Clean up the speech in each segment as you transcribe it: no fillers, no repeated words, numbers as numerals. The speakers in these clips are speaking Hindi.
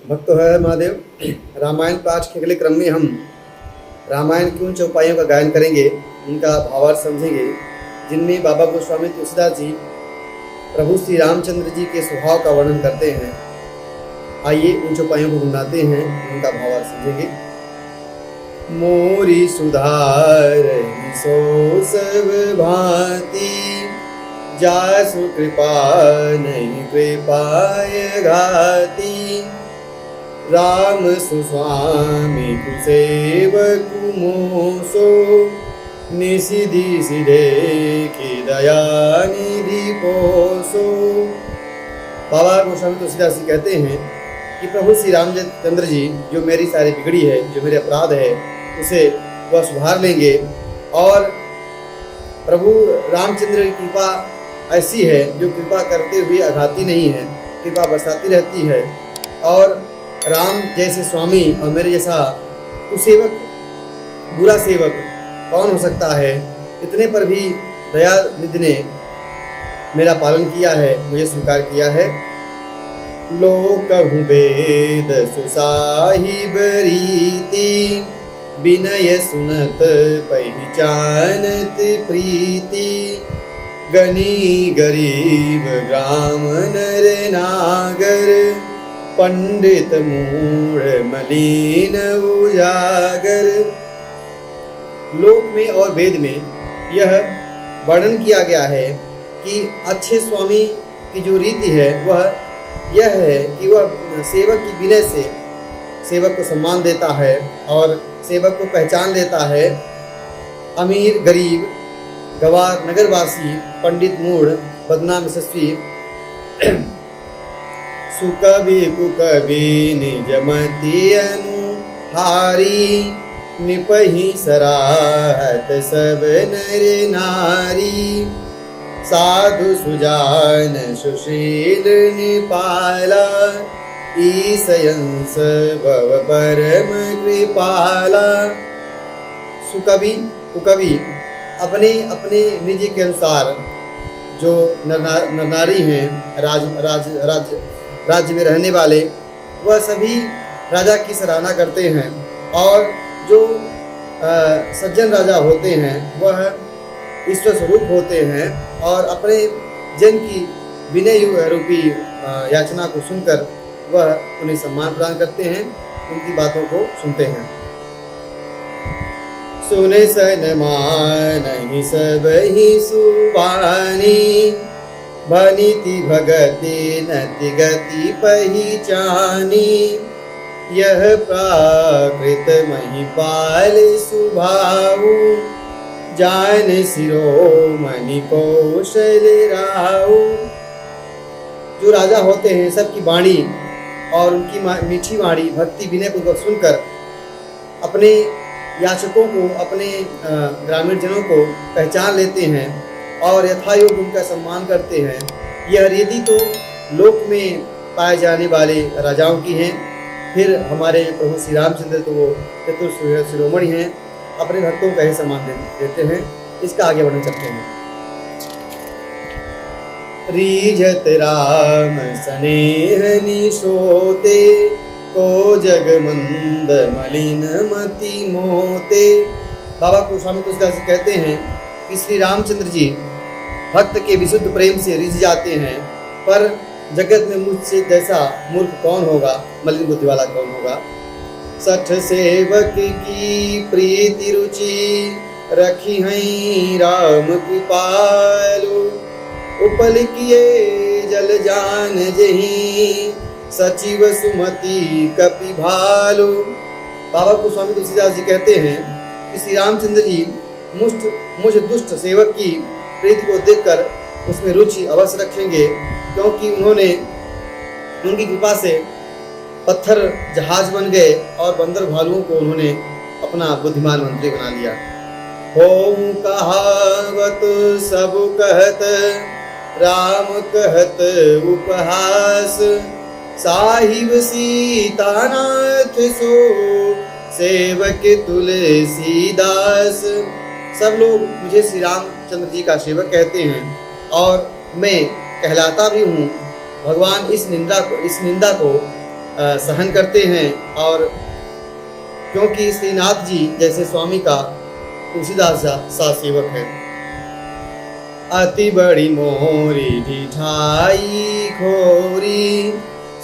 भक्त है महादेव। रामायण पाठ के अगले क्रम में हम रामायण की उन चौपाइयों का गायन करेंगे, उनका भावार्थ समझेंगे, जिनमें बाबा गोस्वामी तुलसीदास जी प्रभु श्री रामचंद्र जी के स्वभाव का वर्णन करते हैं। आइए उन चौपाइयों को गुनगुनाते हैं, उनका भावार्थ समझेंगे। मोरी सुधार सो सब भांति, जासु कृपा नहीं कृपाय घाती, राम सुस्वामी कुसेवकु मोसो, निसिधि सिधे की दया निधि पोसो। बाबा गोस्वामी तुलसीदास जी कहते हैं कि प्रभु श्री रामचंद्र जी जो मेरी सारी बिगड़ी है, जो मेरे अपराध है, उसे वह सुधार लेंगे। और प्रभु रामचंद्र की कृपा ऐसी है जो कृपा करते हुए आघाती नहीं है, कृपा बरसाती रहती है। और राम जैसे स्वामी और मेरे जैसा कुसेवक, बुरा सेवक कौन हो सकता है। इतने पर भी दया निधि ने मेरा पालन किया है, मुझे स्वीकार किया है। लोकहु वेद सुसाहिब रीति, विनय सुनत पहचानत प्रीति, गनी गरीब ग्राम नर नागर, पंडित मूढ़ मलिन उजागर। लोक में और वेद में यह वर्णन किया गया है कि अच्छे स्वामी की जो रीति है वह यह है कि वह सेवक की विनय से सेवक को सम्मान देता है और सेवक को पहचान लेता है। अमीर गरीब गवार नगरवासी, पंडित मूढ़ बदनाम यशस्वी, सुकवि कुकवि निज मति अनुहारी, निपहि सराहत सब नर नारी, साधु सुजान सुशील निपाला, ईसयंस भव परम कृपाला। सुकवि कुकवि अपने अपने निजी के अनुसार जो नरनारी हैं, राज्य में रहने वाले, वह सभी राजा की सराहना करते हैं। और जो सज्जन राजा होते हैं वह ईश्वर स्वरूप होते हैं और अपने जन की विनय रूपी याचना को सुनकर वह उन्हें सम्मान प्रदान करते हैं, उनकी बातों को सुनते हैं। सुने सन मानहि सब ही सुबानी, भनिति भगति नति गति पहिचानी, यह प्राकृत महिपाल सुभाऊ, जान शिरोमणि कौशल राऊ। जो राजा होते हैं सबकी वाणी और उनकी मीठी वाणी भक्ति विनय पूर्वक सुनकर अपने याचकों को, अपने ग्रामीण जनों को पहचान लेते हैं और यथायोग्य उनका सम्मान करते हैं। यह रीति तो लोक में पाए जाने वाले राजाओं की हैं। फिर हमारे प्रभु श्री रामचंद्र तो वो चतुर शिरोमणि हैं, अपने भक्तों का ही सम्मान देते हैं। इसका आगे वर्णन करते हैं। रीझत राम स्नेह निशोते, को जग मंद मलिन मति मोते। बाबा गोस्वामी तुलसीदास जी कहते हैं कि श्री रामचंद्र जी भक्त के विशुद्ध प्रेम से रिझ जाते हैं, पर जगत में मुझसे जैसा मूर्ख कौन होगा, मलिन बुद्धि वाला कौन होगा। सठ सेवक की प्रीति रुचि, रखी हैं राम कृपालु, उपल किए जल जान जही, सचिव सुमति कपि भालु। बाबा गोस्वामी तुलसीदास जी कहते हैं कि श्री रामचंद्र जी मुझ दुष्ट सेवक की प्रीति को देखकर उसमें रुचि अवश्य रखेंगे, क्योंकि उन्होंने उनकी कृपा से पत्थर जहाज बन गए और बंदर भालुओं को उन्होंने अपना बुद्धिमान मंत्री बना लिया। होम कहावत सब कहत, राम कहत उपहास, साहिब सीतानाथ सो, सेवक तुलसीदास। सब लोग मुझे श्री रामचंद्र जी का सेवक कहते हैं और मैं कहलाता भी हूँ। भगवान इस निंदा को सहन करते हैं। और क्योंकि श्रीनाथ जी जैसे स्वामी का तुलसीदास सा सेवक है। अति बड़ी मोरी ढिठाई खोरी,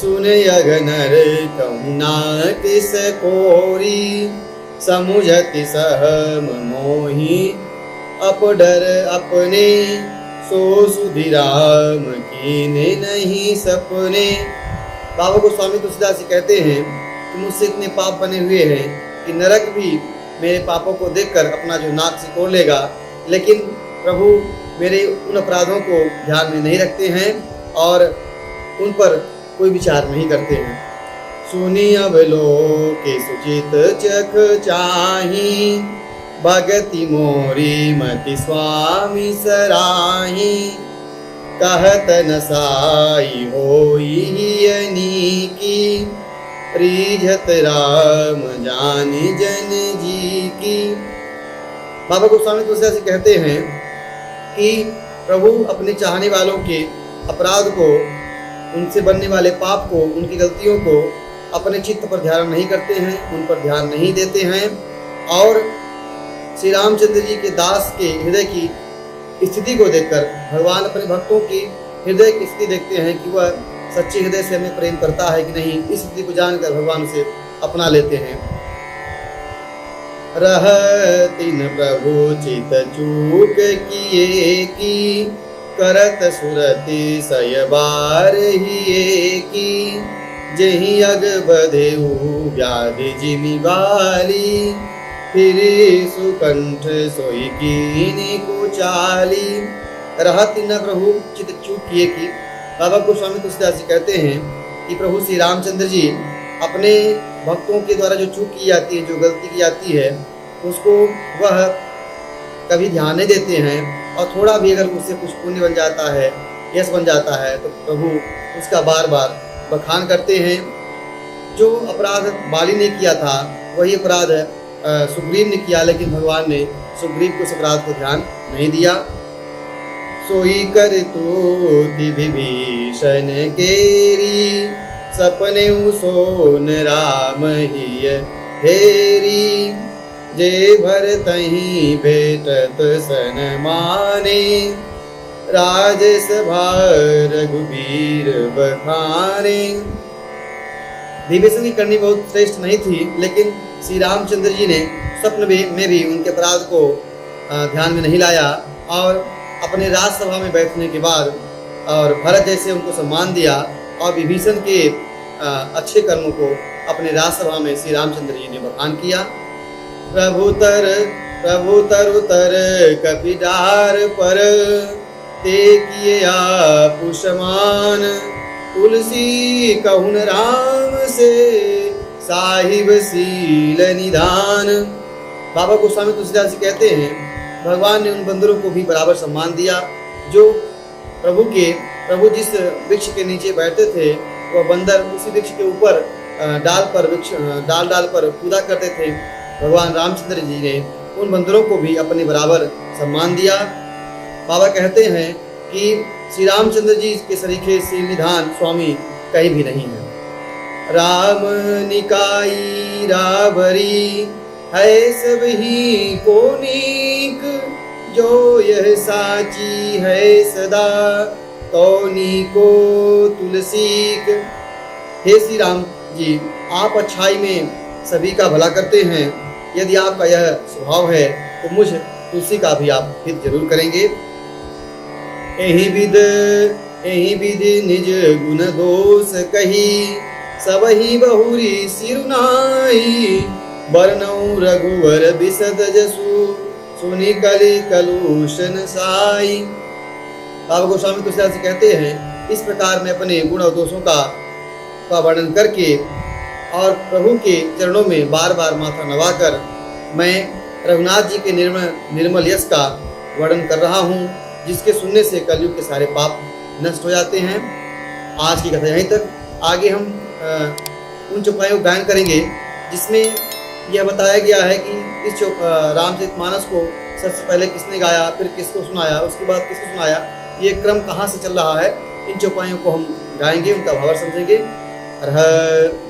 सुन यग नर कहूँ ना किस कोरी, समुझति सहम मोही अपडर अपने, सो सुधि राम कीने नहीं सपने। बाबा गोस्वामी तुलसीदास जी कहते हैं कि मुझसे इतने पाप बने हुए हैं कि नरक भी मेरे पापों को देखकर अपना जो नाक सिकोड़ लेगा, लेकिन प्रभु मेरे उन अपराधों को ध्यान में नहीं रखते हैं और उन पर कोई विचार नहीं करते हैं। सुनी अब लोके सुचित चख चाही, भगति मोरी मति स्वामी सराही, कहत न साई होई अनीकी, रीझत राम जानी जन जी की। बाबा गोस्वामी तुलसीदास जी कहते हैं कि प्रभु अपने चाहने वालों के अपराध को, उनसे बनने वाले पाप को, उनकी गलतियों को अपने चित्त पर ध्यान नहीं करते हैं, उन पर ध्यान नहीं देते हैं। और श्री रामचंद्र जी के दास के हृदय की स्थिति को देखकर भगवान अपने भक्तों की हृदय की स्थिति देखते हैं कि वह सच्चे हृदय से हमें प्रेम करता है कि नहीं। इस स्थिति को जानकर भगवान से अपना लेते हैं। रहतिन प्रभु चित चूक किए की, करत सुरति सय बार ही की, जही अग बधेऊ व्याधि जिमि बाली, फिर सुकंठ सोई कीनी को चाली। रहतिन प्रभु चित चूक किए की, बाबा गोस्वामी तुलसीदास जी कहते हैं कि प्रभु श्री रामचंद्र जी अपने भक्तों के द्वारा जो चूक की जाती है, जो गलती की जाती है, उसको वह कभी ध्यान नहीं देते हैं। और थोड़ा भी अगर उससे कुछ पुण्य बन जाता है, यश बन जाता है, तो प्रभु उसका बार बार बखान करते हैं। जो अपराध बाली ने किया था वही अपराध सुग्रीव ने किया, लेकिन भगवान ने सुग्रीव को उस अपराध को ध्यान नहीं दिया। सोई कर तूति विभीषण केरी, सपने सोन राम हिय हेरी, जे भर तही भेटत सन माने, राजसभा रघुबीर बखाने। विभीषण की करनी बहुत श्रेष्ठ नहीं थी, लेकिन श्री रामचंद्र जी ने स्वप्न में भी उनके अपराध को ध्यान में नहीं लाया और अपने राजसभा में बैठने के बाद और भरत जैसे उनको सम्मान दिया और विभीषण के अच्छे कर्मों को अपने राजसभा में श्री रामचंद्र जी ने बखान किया। प्रभु तर उतर कपिडार पर, ते किए आपुषमान, तुलसी कहुन राम से साहिब सील निधान। बाबा गोस्वामी तुलसीदास जी कहते हैं भगवान ने उन बंदरों को भी बराबर सम्मान दिया। जो प्रभु जिस वृक्ष के नीचे बैठते थे, वह बंदर उसी वृक्ष के ऊपर डाल पर कूदा करते थे। भगवान रामचंद्र जी ने उन बंदरों को भी अपने बराबर सम्मान दिया। बाबा कहते हैं कि श्री रामचंद्र जी के सरीखे श्री निधान स्वामी कहीं भी नहीं है। राम निकाई राबरी, है सब ही को नीक, जो यह साची है सदा, तो नीको तुलसीक। हे श्री राम जी, आप अच्छाई में सभी का भला करते हैं। यदि आपका यह स्वभाव है तो मुझ तुलसी का भी आप हित जरूर करेंगे। एहि विध निज गुण दोष कही, सबही बहुरी सिरुनाई, बरनऊ रघुवर बिसद जसु, सुनि कलि कलूषण साई। बाबा गोस्वामी तुलसीदास जी कहते हैं इस प्रकार मैं अपने गुण और दोषों का वर्णन करके और प्रभु के चरणों में बार बार माथा नवाकर मैं रघुनाथ जी के निर्मल यश का वर्णन कर रहा हूँ, जिसके सुनने से कलयुग के सारे पाप नष्ट हो जाते हैं। आज की कथा यहीं तक। आगे हम उन चौपाइयों को गायन करेंगे जिसमें यह बताया गया है कि इस रामचरितमानस को सबसे पहले किसने गाया, फिर किसको सुनाया, उसके बाद किसको सुनाया, ये क्रम कहाँ से चल रहा है। इन चौपाइयों को हम गाएंगे, उनका भाव समझेंगे। हर हर